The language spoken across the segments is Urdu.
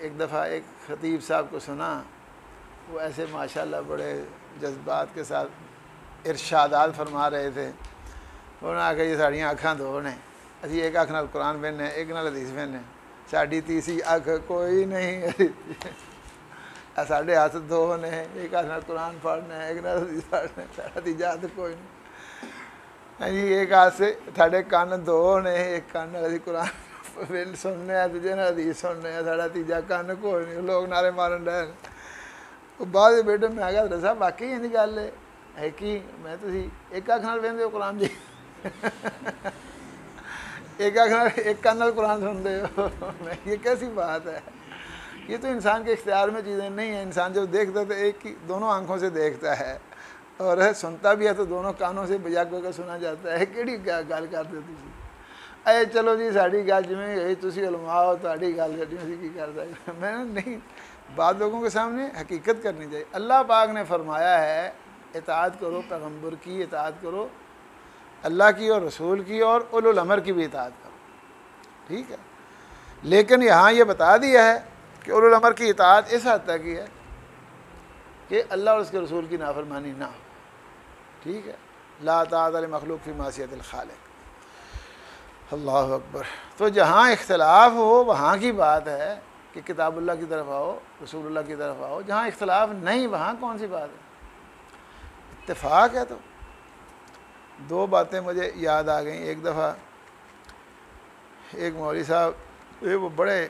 ایک دفعہ ایک خطیب صاحب کو سنا، وہ ایسے ماشاءاللہ بڑے جذبات کے ساتھ ارشادات فرما رہے تھے. انہوں نے آ کے یہ ساڑیاں اکھاں دو نے، اسی ایک اکھ نال قرآن پڑھنے، ایک نال حدیث پڑھنے، ساڈی تیسری اکھ کوئی نہیں. ساڈے ہاتھ دو نے، ایک ہاتھ نال قرآن پڑھنا ہے، ایک نال حدیث پڑھنا ہے، ساڈا تیجا ہاتھ کوئی نہیں. جی ایک ہاتھ سے ساڈے کان دو نے، ایک کان نال اسی قرآن سننے ہیں، دوجے نال حدیث سننے ہیں، ساڈا تیجا کان کوئی نہیں. لوگ نعرے مارن ڈے. بعد بیٹے میں آ گیا حضرت صاحب واقعی یہ گل ہے کہ میں تسی ایک اکھ نال ویندے ہو قرآن جی، ایک اکھ نال ایک کان نال قرآن سنتے ہو. یہ کیسی بات ہے؟ یہ تو انسان کے اختیار میں چیزیں نہیں ہیں. انسان جو دیکھتا ہے تو ایک ہی دونوں آنکھوں سے دیکھتا ہے، اور سنتا بھی ہے تو دونوں کانوں سے بجا کے سنا جاتا ہے. کیڑی گل کرتے تسی؟ اے چلو جی ساڑی گل جویں ہوئی، تسی علماء ہو، تہاڈی گل جی اسی کی کر سکتے. میں نہیں، بعض لوگوں کے سامنے حقیقت کرنی چاہیے. اللہ پاک نے فرمایا ہے اطاعت کرو، پیغمبر کی اطاعت کرو، اللہ کی اور رسول کی اور اولو الامر کی بھی اطاعت کرو. ٹھیک ہے، لیکن یہاں یہ بتا دیا ہے کہ اولو الامر کی اطاعت اس حد تک ہی ہے کہ اللہ اور اس کے رسول کی نافرمانی نہ ہو. ٹھیک ہے، لا طاعۃ لمخلوق فی معصیۃ الخالق. اللہ اکبر. تو جہاں اختلاف ہو وہاں کی بات ہے کہ کتاب اللہ کی طرف آؤ، رسول اللہ کی طرف آؤ. جہاں اختلاف نہیں وہاں کون سی بات ہے؟ اتفاق ہے. تو دو باتیں مجھے یاد آ گئیں. ایک دفعہ ایک مولوی صاحب، وہ بڑے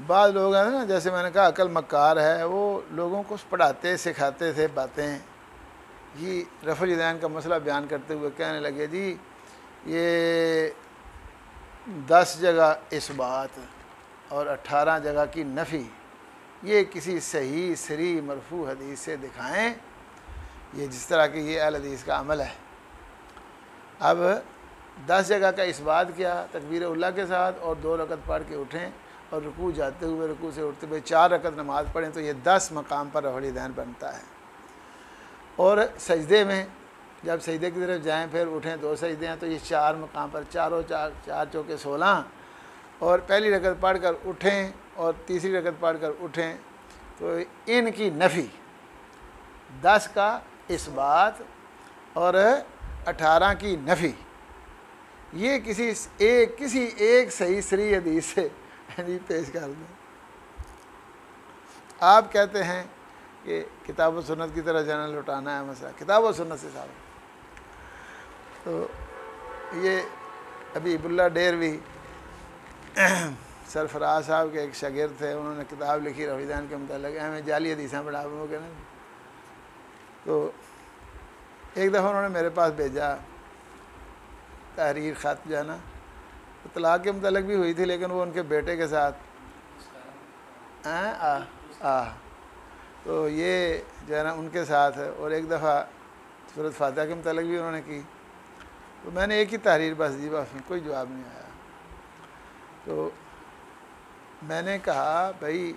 بعض لوگ ہیں نا، جیسے میں نے کہا عقل مکار ہے، وہ لوگوں کو پڑھاتے سکھاتے تھے باتیں. جی رفع الیدین کا مسئلہ بیان کرتے ہوئے کہنے لگے جی یہ 10 جگہ اثبات اور 18 جگہ کی نفی، یہ کسی صحیح صریح مرفوع حدیث سے دکھائیں. یہ جس طرح کہ یہ اہل حدیث کا عمل ہے. اب 10 جگہ کا اثبات کیا تکبیر اللہ کے ساتھ، اور 2 رکعت پڑھ کے اٹھیں، اور رکوع جاتے ہوئے رکوع سے اٹھتے ہوئے 4 رکعت نماز پڑھیں، تو یہ 10 مقام پر رفع الیدین بنتا ہے. اور سجدے میں جب سجدے کی طرف جائیں پھر اٹھیں، 2 سجدے ہیں، تو یہ 4 مقام پر، 4 چوکے 16، اور پہلی رکعت پڑھ کر اٹھیں اور تیسری رکعت پڑھ کر اٹھیں. تو ان کی نفی، 10 کا اثبات اور 18 کی نفی، یہ کسی ایک صحیح صریح حدیث سے پیش کر دیں. آپ کہتے ہیں کہ کتاب و سنت کی طرح جانا لوٹانا ہے مسئلہ، کتاب و سنت سے ثابت. تو یہ حبیب اللہ ڈیروی سرفراز صاحب کے ایک شاگرد تھے، انہوں نے کتاب لکھی رفع الیدین کے متعلق، ہمیں جعلی حدیثیں پڑھا ہو گئے نا. تو ایک دفعہ انہوں نے میرے پاس بھیجا تحریر خط جو ہے نا، طلاق کے متعلق بھی ہوئی تھی، لیکن وہ ان کے بیٹے کے ساتھ تو یہ جو ہے نا ان کے ساتھ ہے. اور ایک دفعہ سورۃ فاتحہ کے متعلق بھی انہوں نے کی. تو میں نے ایک ہی تحریر بس دی، بس کوئی جواب نہیں آیا. تو میں نے کہا بھائی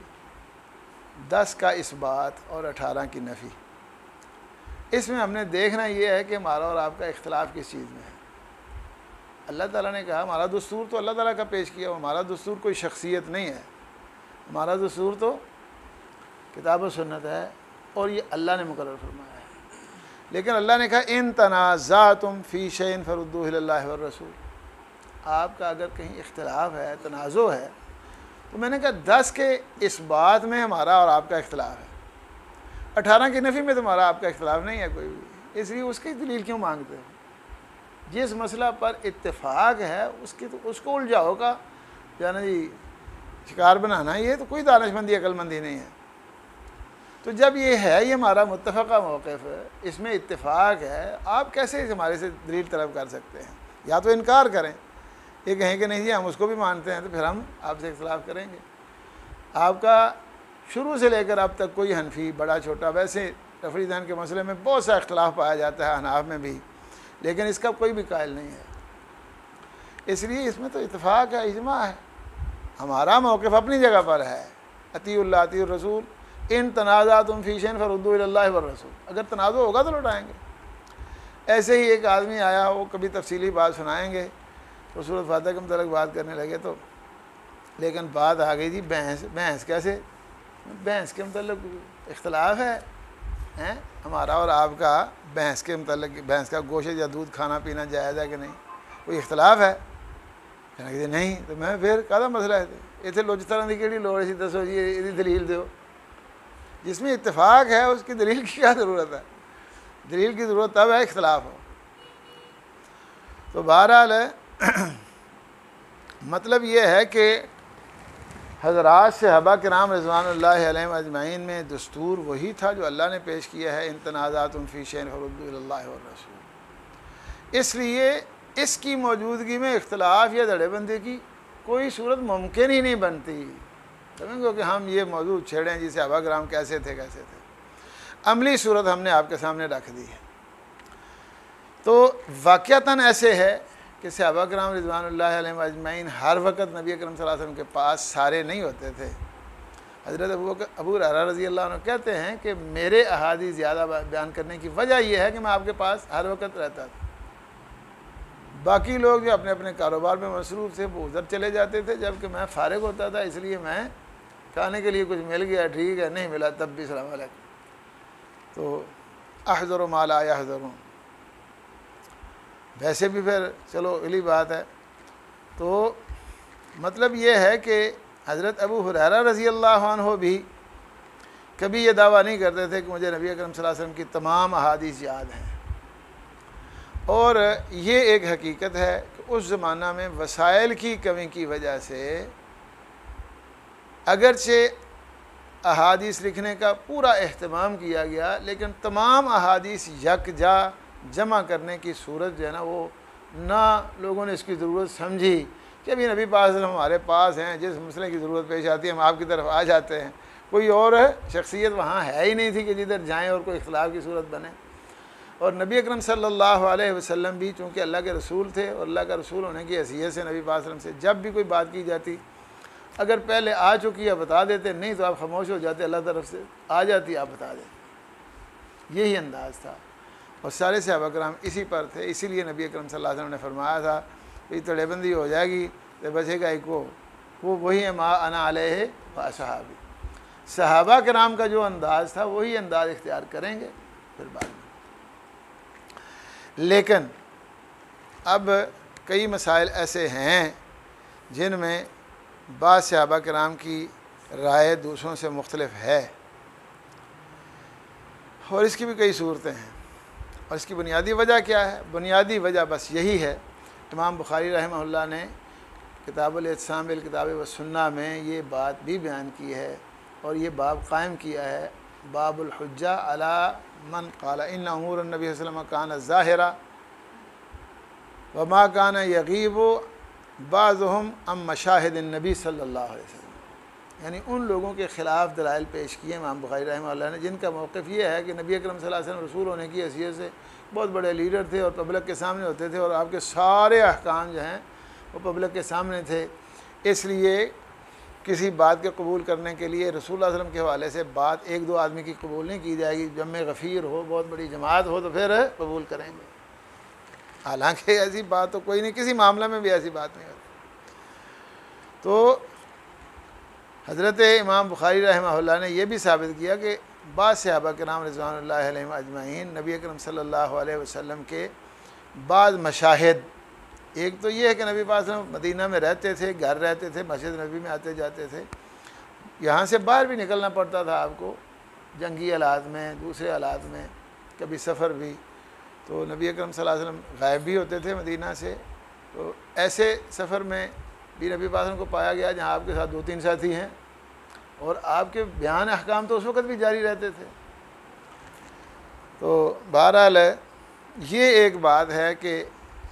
10 کا اثبات اور 18 کی نفی، اس میں ہم نے دیکھنا یہ ہے کہ ہمارا اور آپ کا اختلاف کس چیز میں ہے. اللہ تعالیٰ نے کہا ہمارا دستور تو اللہ تعالیٰ کا پیش کیا، ہمارا دستور کوئی شخصیت نہیں ہے، ہمارا دستور تو کتاب و سنت ہے، اور یہ اللہ نے مقرر فرمایا ہے. لیکن اللہ نے کہا ان تنازعتم فی شیء فردوہ الی اللہ والرسول. آپ کا اگر کہیں اختلاف ہے، تنازع ہے، تو میں نے کہا 10 کے اثبات میں ہمارا اور آپ کا اختلاف ہے، 18 کی نفی میں تمہارا آپ کا اختلاف نہیں ہے کوئی بھی. اس لیے اس کی دلیل کیوں مانگتے ہو؟ جس مسئلہ پر اتفاق ہے اس کو الجھاؤ کا جو ہے نا جی شکار بنانا، یہ تو کوئی دانش مندی عقل مندی نہیں ہے. تو جب یہ ہے، یہ ہمارا متفقہ موقف ہے، اس میں اتفاق ہے، آپ کیسے ہمارے سے دلیل طلب کر سکتے ہیں؟ یا تو انکار کریں، یہ کہیں کہ نہیں جی ہم اس کو بھی مانتے ہیں، تو پھر ہم آپ سے اختلاف کریں گے. آپ کا شروع سے لے کر اب تک کوئی حنفی بڑا چھوٹا، ویسے رفع الیدین کے مسئلے میں بہت سا اختلاف پایا جاتا ہے احناف میں بھی، لیکن اس کا کوئی بھی قائل نہیں ہے. اس لیے اس میں تو اتفاق ہے، اجماع ہے. ہمارا موقف اپنی جگہ پر ہے، اطیعوا اللہ اطیعوا الرسول ان تنازعتم فی شیء فردوہ الی اللہ والرسول. اگر تنازع ہوگا تو لوٹائیں گے. ایسے ہی ایک آدمی آیا، وہ کبھی تفصیلی بات سنائیں گے، تو سورۃ فاتحہ کے متعلق بات کرنے لگے، تو لیکن بات آ گئی تھی بھینس کیسے؟ بھینس کے متعلق اختلاف ہے ہمارا اور آپ کا، بھینس کے متعلق، بھینس کا گوشت یا دودھ کھانا پینا جائز ہے کہ نہیں، کوئی اختلاف ہے؟ کہنا کہ نہیں، تو میں پھر کہا مسئلہ ہے اتنے لوچ طرح کی کہڑی لوڑ سی، دسو جی یہ دلیل دو، جس میں اتفاق ہے اس کی دلیل کی کیا ضرورت ہے؟ دلیل کی ضرورت تب ہے اختلاف ہو۔ تو بہرحال مطلب یہ ہے کہ حضرات صحابہ کرام رضوان اللہ علیہم اجمعین میں دستور وہی تھا جو اللہ نے پیش کیا ہے، ان تنازعات فی شیء فردوہ الی اللہ والرسول۔ اس لیے اس کی موجودگی میں اختلاف یا دھڑے بندی کی کوئی صورت ممکن ہی نہیں بنتی، سمجھو کہ ہم یہ موضوع چھیڑیں جی صحابہ کرام کیسے تھے۔ عملی صورت ہم نے آپ کے سامنے رکھ دی ہے۔ تو واقعتاً ایسے ہے کہ صحابہ کرام رضوان اللہ علیہم اجمعین ہر وقت نبی اکرم صلی اللہ علیہ وسلم کے پاس سارے نہیں ہوتے تھے۔ حضرت ابو ہریرہ رضی اللہ عنہ کہتے ہیں کہ میرے احادیث زیادہ بیان کرنے کی وجہ یہ ہے کہ میں آپ کے پاس ہر وقت رہتا تھا، باقی لوگ جو اپنے اپنے کاروبار میں مصروف تھے وہ ادھر چلے جاتے تھے، جبکہ میں فارغ ہوتا تھا، اس لیے میں کھانے کے لیے کچھ مل گیا ٹھیک ہے، نہیں ملا تب بھی السلام علیکم۔ تو احذر ما لا یحذرون، ویسے بھی پھر چلو اگلی بات ہے۔ تو مطلب یہ ہے کہ حضرت ابو ہریرہ رضی اللہ عنہ بھی کبھی یہ دعویٰ نہیں کرتے تھے کہ مجھے نبی اکرم صلی اللہ علیہ وسلم کی تمام احادیث یاد ہیں، اور یہ ایک حقیقت ہے کہ اس زمانہ میں وسائل کی کمی کی وجہ سے اگرچہ احادیث لکھنے کا پورا اہتمام کیا گیا، لیکن تمام احادیث یکجا جمع کرنے کی صورت جو ہے نا وہ نہ لوگوں نے اس کی ضرورت سمجھی کہ ابھی نبی پاک صلی اللہ علیہ وسلم ہمارے پاس ہیں، جس مسئلے کی ضرورت پیش آتی ہے ہم آپ کی طرف آ جاتے ہیں، کوئی اور شخصیت وہاں ہے ہی نہیں تھی کہ جدھر جائیں اور کوئی اختلاف کی صورت بنے۔ اور نبی اکرم صلی اللہ علیہ وسلم بھی چونکہ اللہ کے رسول تھے اور اللہ کا رسول ہونے کی حیثیت سے نبی پاک صلی اللہ علیہ وسلم سے جب بھی کوئی بات کی جاتی، اگر پہلے آ چکی ہے بتا دیتے، نہیں تو آپ خاموش ہو جاتے، اللہ طرف سے آ جاتی آپ بتا دیں، یہی انداز تھا۔ اور سارے صحابہ کرام اسی پر تھے، اسی لیے نبی اکرم صلی اللہ علیہ وسلم نے فرمایا تھا کہ تڑے بندی ہو جائے گی تو بچے گا ایک وہ وہی ہے ما انا علیہ واصحابی، صحابہ کرام کا جو انداز تھا وہی انداز اختیار کریں گے پھر بعد میں۔ لیکن اب کئی مسائل ایسے ہیں جن میں بعض صحابہ کرام کی رائے دوسروں سے مختلف ہے، اور اس کی بھی کئی صورتیں ہیں، اور اس کی بنیادی وجہ کیا ہے؟ بنیادی وجہ بس یہی ہے، امام بخاری رحمہ اللہ نے کتاب الاعتصام بالکتاب والسنہ میں یہ بات بھی بیان کی ہے، اور یہ باب قائم کیا ہے، باب الحجہ علی من قال ان امور النبی صلی اللہ علیہ وسلم کان ظاہرہ وما کان یغیب بعضهم عن مشاہد النبی صلی اللہ علیہ وسلم، یعنی ان لوگوں کے خلاف دلائل پیش کیے امام بخاری رحمہ اللہ نے جن کا موقف یہ ہے کہ نبی اکرم صلی اللہ علیہ وسلم رسول ہونے کی حیثیت سے بہت بڑے لیڈر تھے اور پبلک کے سامنے ہوتے تھے، اور آپ کے سارے احکام جو ہیں وہ پبلک کے سامنے تھے، اس لیے کسی بات کے قبول کرنے کے لیے رسول اللہ علیہ وسلم کے حوالے سے بات ایک دو آدمی کی قبول نہیں کی جائے گی، جمع غفیر ہو، بہت بڑی جماعت ہو تو پھر قبول کریں گے، حالانکہ ایسی بات تو کوئی نہیں، کسی معاملہ میں بھی ایسی بات نہیں ہوتی۔ تو حضرت امام بخاری رحمہ اللہ نے یہ بھی ثابت کیا کہ بعض صحابہ کرام رضوان اللہ علیہم اجمعین نبی اکرم صلی اللہ علیہ وسلم کے بعض مشاہد، ایک تو یہ ہے کہ نبی پاک صلی اللہ علیہ وسلم مدینہ میں رہتے تھے، گھر رہتے تھے، مسجد نبی میں آتے جاتے تھے، یہاں سے باہر بھی نکلنا پڑتا تھا آپ کو جنگی حالات میں، دوسرے حالات میں، کبھی سفر بھی، تو نبی اکرم صلی اللہ علیہ وسلم غائب بھی ہوتے تھے مدینہ سے، تو ایسے سفر میں بھی نبی پاک صلی اللہ علیہ وسلم کو پایا گیا جہاں آپ کے ساتھ 2-3 ساتھی ہیں، اور آپ کے بیان احکام تو اس وقت بھی جاری رہتے تھے۔ تو بہرحال یہ ایک بات ہے کہ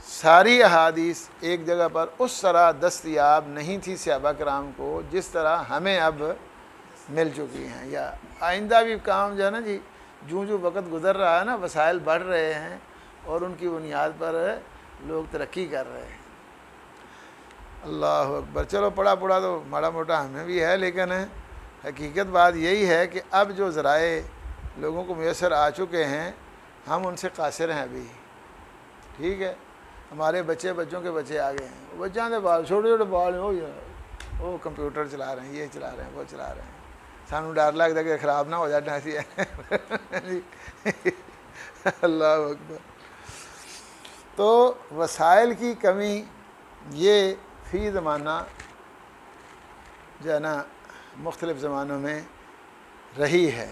ساری احادیث ایک جگہ پر اس طرح دستیاب نہیں تھی صحابہ کرام کو جس طرح ہمیں اب مل چکی ہیں، یا آئندہ بھی کام جو ہے نا جی، جو وقت گزر رہا ہے نا، وسائل بڑھ رہے ہیں اور ان کی بنیاد پر لوگ ترقی کر رہے ہیں۔ اللہ اکبر، چلو پڑھا تو ماڑا موٹا ہمیں بھی ہے، لیکن حقیقت بات یہی ہے کہ اب جو ذرائع لوگوں کو میسر آ چکے ہیں ہم ان سے قاصر ہیں ابھی، ٹھیک ہے، ہمارے بچوں کے بچے آگے ہیں، بچوں کے بال چھوٹے بال ہو جائے وہ کمپیوٹر چلا رہے ہیں، یہ چلا رہے ہیں، وہ چلا رہے ہیں، سانو ڈر لگتا کہ خراب نہ ہو جانا سی اللہ اکبر۔ تو وسائل کی کمی یہ فی زمانہ جو ہے نا مختلف زمانوں میں رہی ہے۔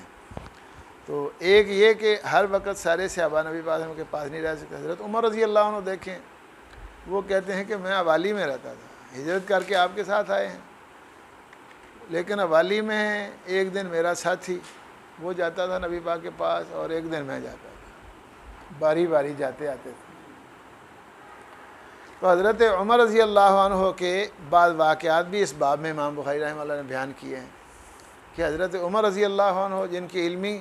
تو ایک یہ کہ ہر وقت سارے صحابہ نبی پاک کے پاس نہیں رہ سکتے۔ حضرت عمر رضی اللہ عنہ دیکھیں، وہ کہتے ہیں کہ میں حوالی میں رہتا تھا، ہجرت کر کے آپ کے ساتھ آئے ہیں، لیکن حوالی میں ایک دن میرا ساتھی وہ جاتا تھا نبی پاک کے پاس اور ایک دن میں جاتا تھا، باری باری جاتے آتے تھے۔ تو حضرت عمر رضی اللہ عنہ کے بعض واقعات بھی اس باب میں امام بخاری رحمہ اللہ نے بیان کیے ہیں کہ حضرت عمر رضی اللہ عنہ جن کی علمی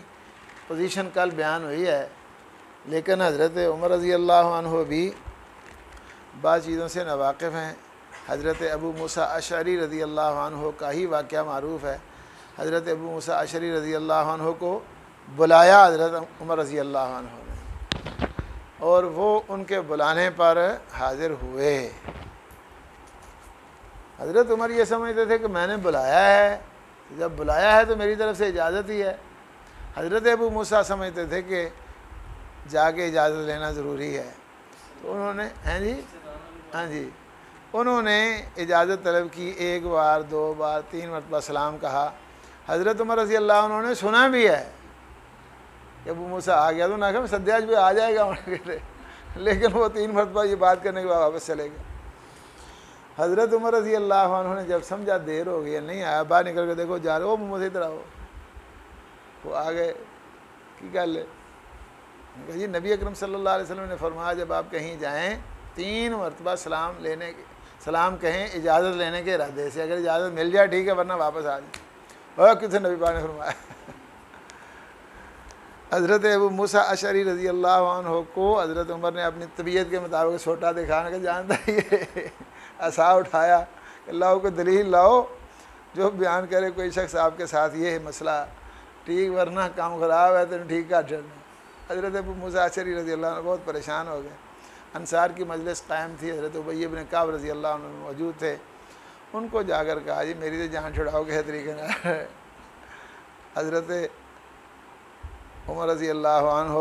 پوزیشن کل بیان ہوئی ہے، لیکن حضرت عمر رضی اللہ عنہ بھی بعض چیزوں سے ناواقف ہیں۔ حضرت ابو موسیٰ اشعری رضی اللہ عنہ کا ہی واقعہ معروف ہے۔ حضرت ابو موسیٰ اشعری رضی اللہ عنہ کو بلایا حضرت عمر رضی اللہ عنہ نے، اور وہ ان کے بلانے پر حاضر ہوئے۔ حضرت عمر یہ سمجھتے تھے کہ میں نے بلایا ہے، جب بلایا ہے تو میری طرف سے اجازت ہی ہے۔ حضرت ابو موسیٰ سمجھتے تھے کہ جا کے اجازت لینا ضروری ہے، تو انہوں نے انہوں نے اجازت طلب کی، ایک بار، دو بار، 3 مرتبہ سلام کہا۔ حضرت عمر رضی اللہ عنہ نے سنا بھی ہے کہ ابو موسیٰ آ گیا، تو نہ کہ سدیاج بھی آ جائے گا، لیکن وہ 3 مرتبہ یہ بات کرنے کے بعد واپس چلے گا۔ حضرت عمر رضی اللہ عنہ نے جب سمجھا دیر ہو گئی نہیں آیا، باہر نکل کے دیکھو جا رہے ہو، ابو موسیٰ ادھر آؤ، وہ آ گئے، کی گل ہے؟ جی نبی اکرم صلی اللہ علیہ وسلم نے فرمایا جب آپ کہیں جائیں 3 مرتبہ سلام کہیں اجازت لینے کے ارادے سے، اگر اجازت مل جائے ٹھیک ہے، ورنہ واپس آ جائے۔ اور کسی نبی پاک نے فرمایا۔ حضرت ابو موسیٰ اشعری رضی اللہ عنہ کو حضرت عمر نے اپنی طبیعت کے مطابق چھوٹا دکھانے کا جانتا یہ عصا اٹھایا کہ لاؤ کوئی دلیل لاؤ جو بیان کرے کوئی شخص آپ کے ساتھ یہ ہے مسئلہ ٹھیک، ورنہ کام خراب ہے تو ٹھیک کر چھوڑنا۔ حضرت ابو موسیٰ اشعری رضی اللہ عنہ بہت پریشان ہو گئے۔ انصار کی مجلس قائم تھی، حضرت ابی بن کعب رضی اللہ عنہ موجود تھے، ان کو جا کر کہا جی میری تو جان چھڑاؤ کے طریقے نہ۔ حضرت عمر رضی اللہ عنہ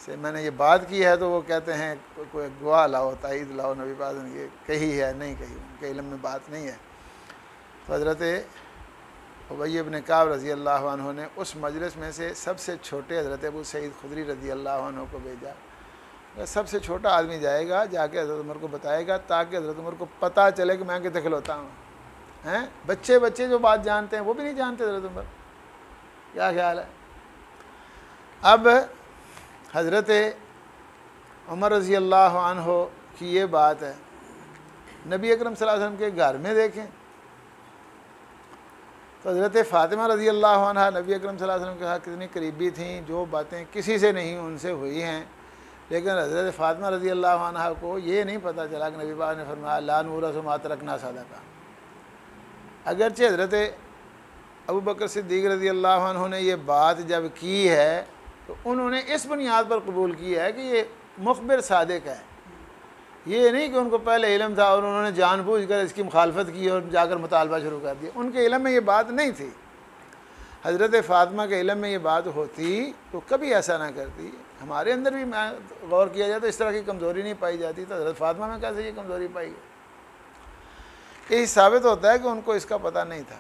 سے میں نے یہ بات کی ہے، تو وہ کہتے ہیں کوئی گواہ لاؤ، تائید لاؤ، نبی پاک نے یہ کہی ہے نہیں کہی، ان کے علم میں بات نہیں ہے۔ تو حضرت ابی بن کعب رضی اللہ عنہ نے اس مجلس میں سے سب سے چھوٹے حضرت ابو سعید خدری رضی اللہ عنہ کو بھیجا، سب سے چھوٹا آدمی جائے گا، جا کے حضرت عمر کو بتائے گا تاکہ حضرت عمر کو پتہ چلے کہ میں کتنے کھلوتا ہوں۔ بچے جو بات جانتے ہیں وہ بھی نہیں جانتے حضرت عمر، کیا خیال ہے؟ اب حضرت عمر رضی اللہ عنہ کی یہ بات ہے، نبی اکرم صلی اللہ علیہ وسلم کے گھر میں دیکھیں تو حضرت فاطمہ رضی اللہ عنہ نبی اکرم صلی اللہ علیہ وسلم کے ساتھ کتنی قریبی تھیں، جو باتیں کسی سے نہیں ان سے ہوئی ہیں، لیکن حضرت فاطمہ رضی اللہ عنہ کو یہ نہیں پتہ چلا کہ نبی پاک نے فرمایا لا نورث ما ترکنا صدقہ۔ اگرچہ حضرت ابو بکر صدیق رضی اللہ عنہ نے یہ بات جب کی ہے تو انہوں نے اس بنیاد پر قبول کی ہے کہ یہ مخبر صادق ہے، یہ نہیں کہ ان کو پہلے علم تھا اور انہوں نے جان بوجھ کر اس کی مخالفت کی اور جا کر مطالبہ شروع کر دیا، ان کے علم میں یہ بات نہیں تھی۔ حضرت فاطمہ کے علم میں یہ بات ہوتی تو کبھی ایسا نہ کرتی۔ ہمارے اندر بھی غور کیا جائے تو اس طرح کی کمزوری نہیں پائی جاتی، تو حضرت فاطمہ میں کیسے یہ کمزوری پائی گئی؟ یہی ثابت ہوتا ہے کہ ان کو اس کا پتہ نہیں تھا۔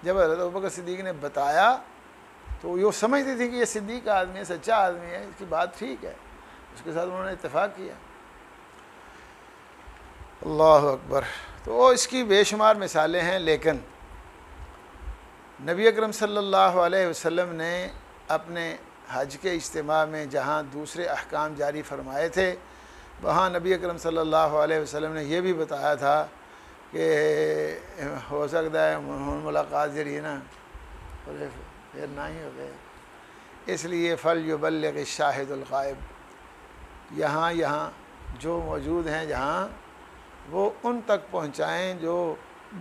جب حضرت ابوبکر صدیق نے بتایا تو یہ سمجھتی تھی کہ یہ صدیق آدمی ہے، سچا آدمی ہے، اس کی بات ٹھیک ہے، اس کے ساتھ انہوں نے اتفاق کیا۔ اللہ اکبر۔ تو اس کی بے شمار مثالیں ہیں، لیکن نبی اکرم صلی اللہ علیہ وسلم نے اپنے حج کے اجتماع میں جہاں دوسرے احکام جاری فرمائے تھے، وہاں نبی اکرم صلی اللہ علیہ وسلم نے یہ بھی بتایا تھا کہ ہو سکتا ہے ملاقات ذریعے نا پھر نہ ہی ہو گئے، اس لیے فلیبلغ الشاہد الغائب، یہاں جو موجود ہیں جہاں وہ ان تک پہنچائیں جو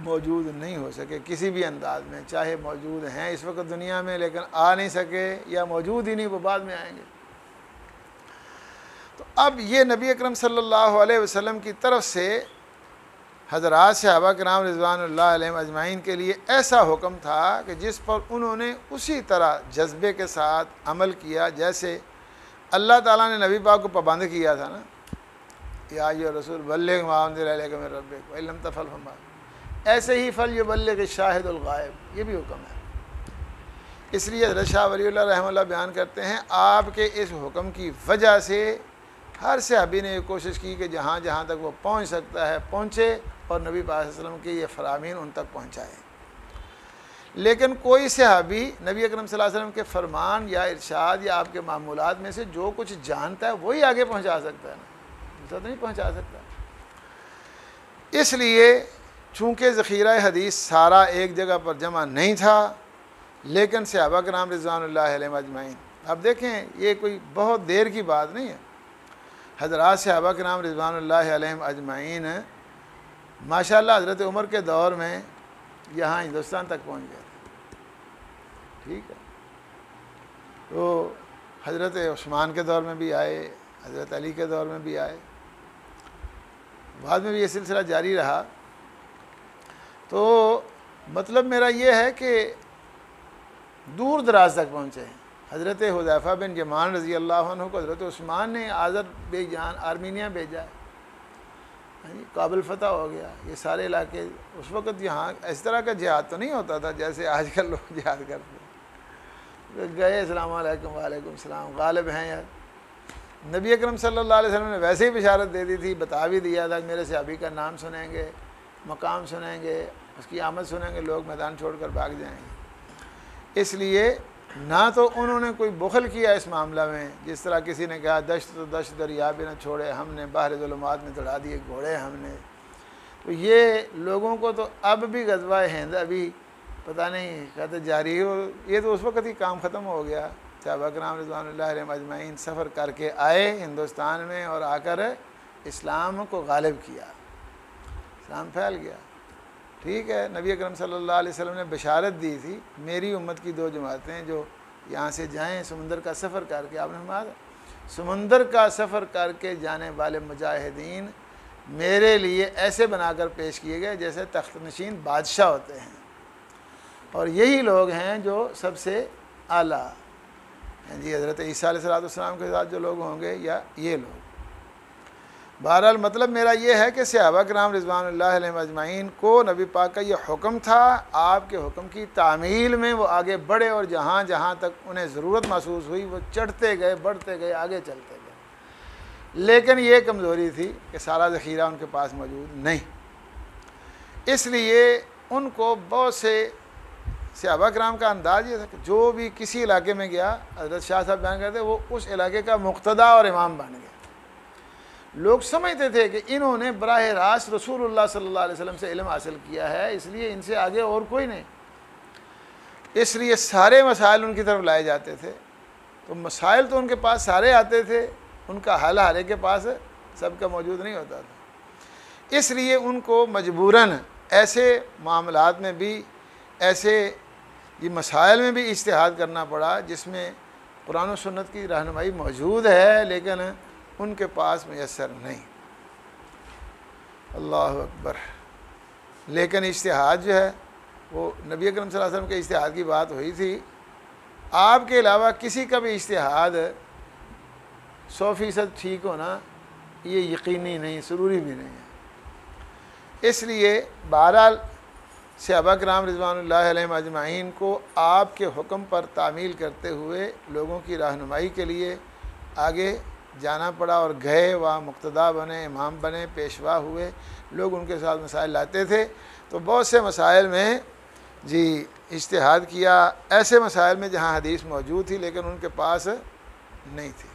موجود نہیں ہو سکے کسی بھی انداز میں، چاہے موجود ہیں اس وقت دنیا میں لیکن آ نہیں سکے، یا موجود ہی نہیں وہ بعد میں آئیں گے۔ تو اب یہ نبی اکرم صلی اللہ علیہ وسلم کی طرف سے حضرات صحابہ کرام رضوان اللہ علیہم اجمعین کے لیے ایسا حکم تھا کہ جس پر انہوں نے اسی طرح جذبے کے ساتھ عمل کیا جیسے اللہ تعالیٰ نے نبی پاک کو پابند کیا تھا نا، یا ایھا الرسول بلغ ما انزل الیک من ربک وان لم تفعل فما، ایسے ہی فلیبلغ الشاہد الغائب، یہ بھی حکم ہے۔ اس لیے حضرت شاہ ولی اللہ رحمہ اللہ بیان کرتے ہیں آپ کے اس حکم کی وجہ سے ہر صحابی نے یہ کوشش کی کہ جہاں جہاں تک وہ پہنچ سکتا ہے پہنچے اور نبی پاک صلی اللہ علیہ وسلم کے یہ فرامین ان تک پہنچائے۔ لیکن کوئی صحابی نبی اکرم صلی اللہ علیہ وسلم کے فرمان یا ارشاد یا آپ کے معمولات میں سے جو کچھ جانتا ہے وہی آگے پہنچا سکتا ہے نا، دوسرا تو نہیں پہنچا سکتا۔ اس لیے چونکہ ذخیرہ حدیث سارا ایک جگہ پر جمع نہیں تھا، لیکن صحابہ کرام رضوان اللہ علیہم اجمعین، اب دیکھیں یہ کوئی بہت دیر کی بات نہیں ہے، حضرات صحابہ کرام رضوان اللہ علیہم اجمعین ماشاءاللہ حضرت عمر کے دور میں یہاں ہندوستان تک پہنچ گئے، ٹھیک ہے، تو حضرت عثمان کے دور میں بھی آئے، حضرت علی کے دور میں بھی آئے، بعد میں بھی یہ سلسلہ جاری رہا۔ تو مطلب میرا یہ ہے کہ دور دراز تک پہنچے ہیں۔ حضرت حذیفہ بن یمان رضی اللہ عنہ کو حضرت عثمان نے آذربائیجان آرمینیا بھیجا ہے، کابل فتح ہو گیا، یہ سارے علاقے۔ اس وقت یہاں اس طرح کا جہاد تو نہیں ہوتا تھا جیسے آج کل لوگ جہاد کرتے ہیں، گئے السلام علیکم وعلیکم السلام، غالب ہیں یار۔ نبی اکرم صلی اللہ علیہ وسلم نے ویسے ہی بشارت دے دی تھی، بتا بھی دیا تھا کہ میرے صحابی کا نام سنیں گے، مقام سنیں گے، اس کی آمد سنیں گے، لوگ میدان چھوڑ کر بھاگ جائیں گے۔ اس لیے نہ تو انہوں نے کوئی بخل کیا اس معاملہ میں، جس طرح کسی نے کہا دشت تو دشت دریا بھی نہ چھوڑے ہم نے، بحر ظلمات میں دوڑا دیے گھوڑے ہم نے۔ تو یہ لوگوں کو تو اب بھی غزوہ ہند ابھی پتہ نہیں کہتے جاری ہو، یہ تو اس وقت ہی کام ختم ہو گیا۔ صحابہ کرام رضوان اللہ علیہم اجمعین سفر کر کے آئے ہندوستان میں اور آ کر اسلام کو غالب کیا، اسلام پھیل گیا، ٹھیک ہے۔ نبی اکرم صلی اللہ علیہ وسلم نے بشارت دی تھی میری امت کی 2 جماعتیں جو یہاں سے جائیں سمندر کا سفر کر کے، آپ نے فرمایا سمندر کا سفر کر کے جانے والے مجاہدین میرے لیے ایسے بنا کر پیش کیے گئے جیسے تخت نشین بادشاہ ہوتے ہیں، اور یہی لوگ ہیں جو سب سے اعلیٰ جی حضرت عیسیٰ علیہ السلام کے ساتھ جو لوگ ہوں گے یا یہ لوگ۔ بہرحال مطلب میرا یہ ہے کہ صحابہ کرام رضوان اللہ علیہم اجمعین کو نبی پاک کا یہ حکم تھا، آپ کے حکم کی تعمیل میں وہ آگے بڑھے اور جہاں جہاں تک انہیں ضرورت محسوس ہوئی وہ چڑھتے گئے، بڑھتے گئے، آگے چلتے گئے۔ لیکن یہ کمزوری تھی کہ سارا ذخیرہ ان کے پاس موجود نہیں، اس لیے ان کو بہت سے صحابہ کرام کا انداز یہ تھا کہ جو بھی کسی علاقے میں گیا، حضرت شاہ صاحب بیان کرتے وہ اس علاقے کا مقتدا اور امام بن گیا۔ لوگ سمجھتے تھے کہ انہوں نے براہ راست رسول اللہ صلی اللہ علیہ وسلم سے علم حاصل کیا ہے، اس لیے ان سے آگے اور کوئی نہیں، اس لیے سارے مسائل ان کی طرف لائے جاتے تھے۔ تو مسائل تو ان کے پاس سارے آتے تھے، ان کا حل ہر ایک کے پاس سب کا موجود نہیں ہوتا تھا، اس لیے ان کو مجبوراً ایسے معاملات میں بھی، ایسے یہ مسائل میں بھی اجتہاد کرنا پڑا جس میں قرآن و سنت کی رہنمائی موجود ہے لیکن ان کے پاس میسر نہیں۔ اللہ اکبر۔ لیکن اجتہاد جو ہے وہ نبی اکرم صلی اللہ علیہ وسلم کے اجتہاد کی بات ہوئی تھی، آپ کے علاوہ کسی کا بھی اجتہاد 100% ٹھیک ہونا یہ یقینی نہیں، ضروری بھی نہیں ہے۔ اس لیے بہرحال صحابہ کرام رضوان اللہ علیہم اجمعین کو آپ کے حکم پر تعمیل کرتے ہوئے لوگوں کی رہنمائی کے لیے آگے جانا پڑا اور گئے، وہاں مقتدا بنے، امام بنے، پیشوا ہوئے، لوگ ان کے ساتھ مسائل لاتے تھے۔ تو بہت سے مسائل میں جی اجتہاد کیا، ایسے مسائل میں جہاں حدیث موجود تھی لیکن ان کے پاس نہیں تھی۔